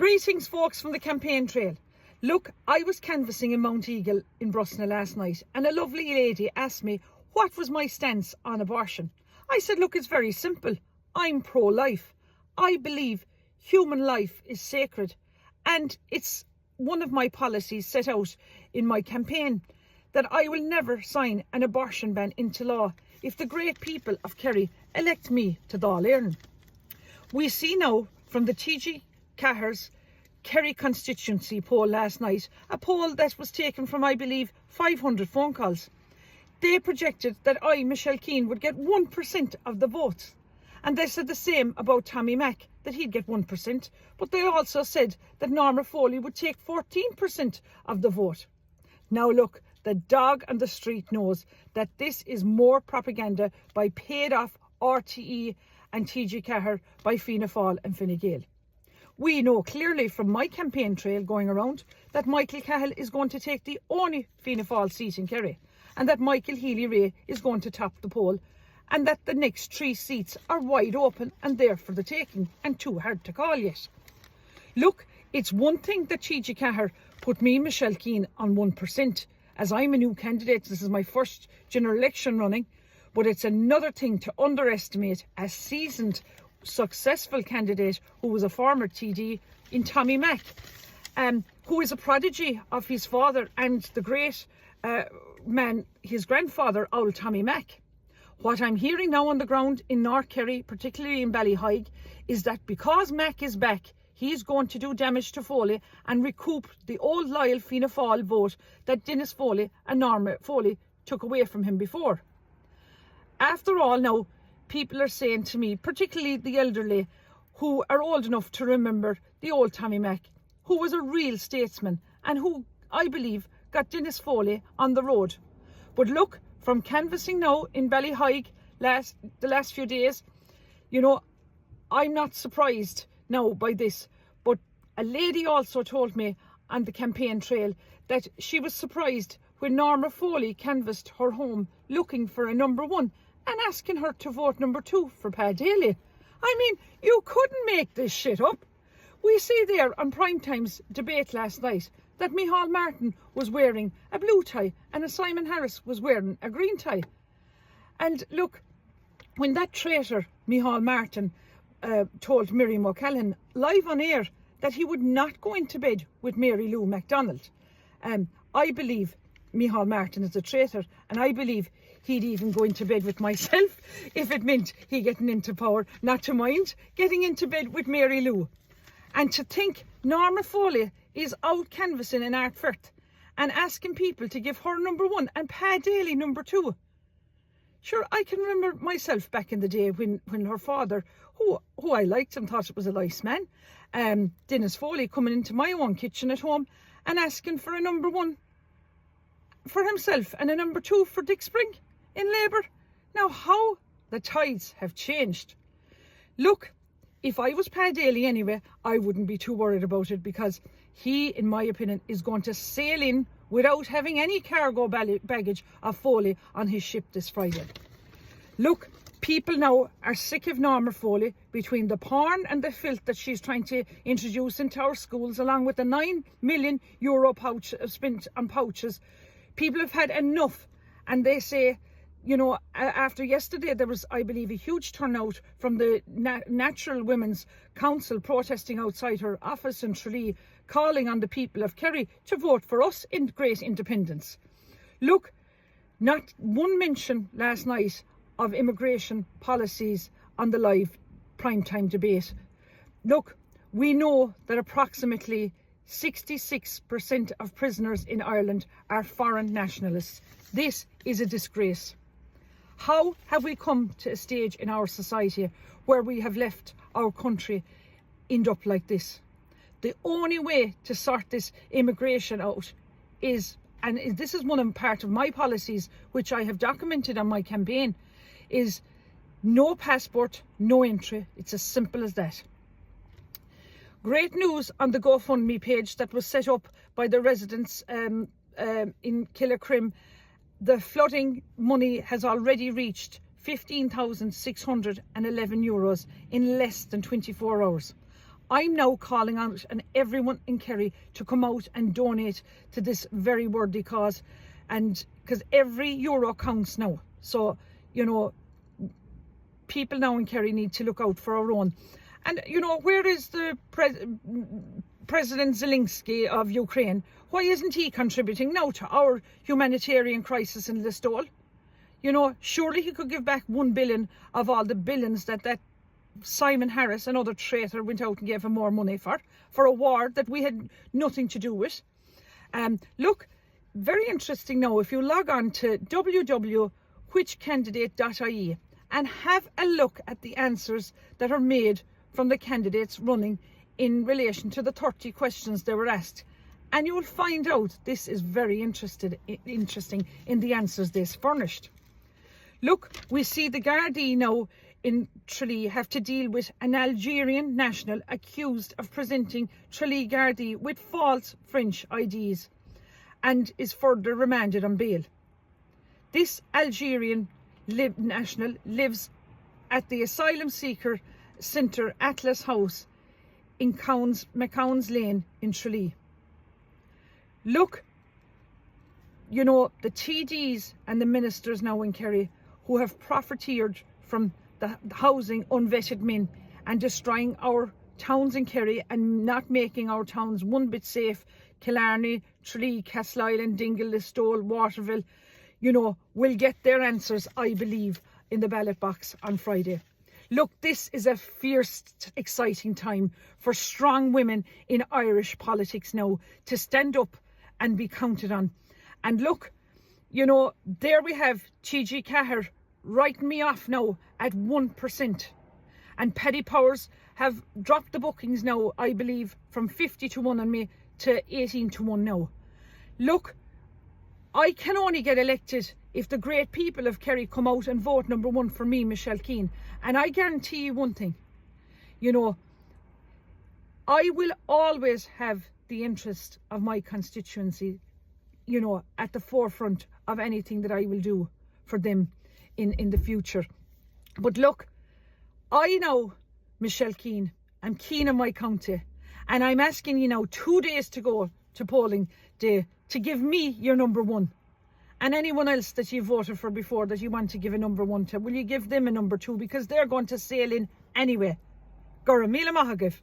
Greetings folks from the campaign trail. Look, I was canvassing in Mount Eagle in Brusna last night and a lovely lady asked me what was my stance on abortion. I said, look, it's very simple. I'm pro-life. I believe human life is sacred, and it's one of my policies set out in my campaign that I will never sign an abortion ban into law if the great people of Kerry elect me to Dáil Éireann. We see now from the TG4's Kerry constituency poll last night, a poll that was taken from, I believe, 500 phone calls. They projected that I, Michelle Keane, would get 1% of the votes. And they said the same about Tommy Mack, that he'd get 1%. But they also said that Norma Foley would take 14% of the vote. Now look, the dog on the street knows that this is more propaganda by paid off RTE and TG4 by Fianna Fáil and Fine Gael. We know clearly from my campaign trail going around that Michael Cahill is going to take the only Fianna Fáil seat in Kerry, and that Michael Healy-Rae is going to top the poll, and that the next 3 seats are wide open and there for the taking and too hard to call yet. Look, it's one thing that TG4 put me, Michelle Keane, on 1%, as I'm a new candidate. This is my first general election running, but it's another thing to underestimate a seasoned, successful candidate who was a former TD in Tommy Mack, who is a prodigy of his father and the great man, his grandfather, old Tommy Mack. What I'm hearing now on the ground in North Kerry, particularly in Ballyhaig, is that because Mack is back, he's going to do damage to Foley and recoup the old loyal Fianna Fáil vote that Dennis Foley and Norma Foley took away from him before. After all, now, people are saying to me, particularly the elderly, who are old enough to remember the old Tommy Mack, who was a real statesman and who, I believe, got Dennis Foley on the road. But look, from canvassing now in Ballyhaig the last few days, you know, I'm not surprised now by this. But a lady also told me on the campaign trail that she was surprised when Norma Foley canvassed her home looking for a number 1 and asking her to vote number 2 for Pat Daly. I mean, you couldn't make this shit up. We see there on Primetime's debate last night that Micheál Martin was wearing a blue tie and Simon Harris was wearing a green tie. And look, when that traitor Micheál Martin told Miriam O'Callaghan live on air that he would not go into bed with Mary Lou MacDonald, I believe Micheál Martin is a traitor, and I believe he'd even go into bed with myself if it meant he getting into power, not to mind getting into bed with Mary Lou. And to think Norma Foley is out canvassing in Art Firth and asking people to give her number 1 and Pat Daly number 2. Sure, I can remember myself back in the day when her father, who I liked and thought was a nice man, Dennis Foley, coming into my own kitchen at home and asking for a number 1 for himself and a number 2 for Dick Spring in Labour. Now, how the tides have changed. Look, if I was Pat Daly anyway, I wouldn't be too worried about it, because he, in my opinion, is going to sail in without having any cargo baggage of Foley on his ship this Friday. Look, people now are sick of Norma Foley, between the porn and the filth that she's trying to introduce into our schools, along with the €9 million spent on pouches. People have had enough, and they say, you know, after yesterday there was, I believe, a huge turnout from the Natural Women's Council protesting outside her office in Tralee, calling on the people of Kerry to vote for us in great independence. Look, not one mention last night of immigration policies on the live primetime debate. Look, we know that approximately 66% of prisoners in Ireland are foreign nationalists. This is a disgrace. How have we come to a stage in our society where we have left our country end up like this? The only way to sort this immigration out is, and this is part of my policies which I have documented on my campaign, is no passport, no entry. It's as simple as that. Great news on the GoFundMe page that was set up by the residents in Killarcrim. The flooding money has already reached €15,611 in less than 24 hours. I'm now calling out on everyone in Kerry to come out and donate to this very worthy cause, and because every euro counts now. So, you know, people now in Kerry need to look out for our own. And, you know, where is the President Zelensky of Ukraine? Why isn't he contributing now to our humanitarian crisis in Listowel? You know, surely he could give back 1 billion of all the billions that Simon Harris, another traitor, went out and gave him more money for a war that we had nothing to do with. Look, very interesting now, if you log on to www.whichcandidate.ie and have a look at the answers that are made from the candidates running in relation to the 30 questions they were asked. And you will find out this is very interesting in the answers they furnished. Look, we see the Gardaí now in Tralee have to deal with an Algerian national accused of presenting Tralee Gardaí with false French IDs and is further remanded on bail. This Algerian national lives at the Asylum Seeker Centre Atlas House in McCown's Lane in Tralee. Look, you know, the TDs and the ministers now in Kerry who have profiteered from the housing unvetted men and destroying our towns in Kerry and not making our towns one bit safe. Killarney, Tralee, Castleisland, Dingle, Listowel, Waterville, you know, will get their answers, I believe, in the ballot box on Friday. Look, this is a fierce, exciting time for strong women in Irish politics now to stand up and be counted on. And look, you know, there we have TG4 writing me off now at 1%. And Paddy Powers have dropped the bookings now, I believe, from 50 to 1 on me to 18 to 1 now. Look, I can only get elected if the great people of Kerry come out and vote number 1 for me, Michelle Keane. And I guarantee you one thing, you know, I will always have the interest of my constituency, you know, at the forefront of anything that I will do for them in the future. But look, I know Michelle Keane, I'm keen on my county, and I'm asking you now, 2 days to go to polling day, to give me your number 1. And anyone else that you voted for before that you want to give a number 1 to, will you give them a number 2? Because they're going to sail in anyway. Gura Mila Mahagav.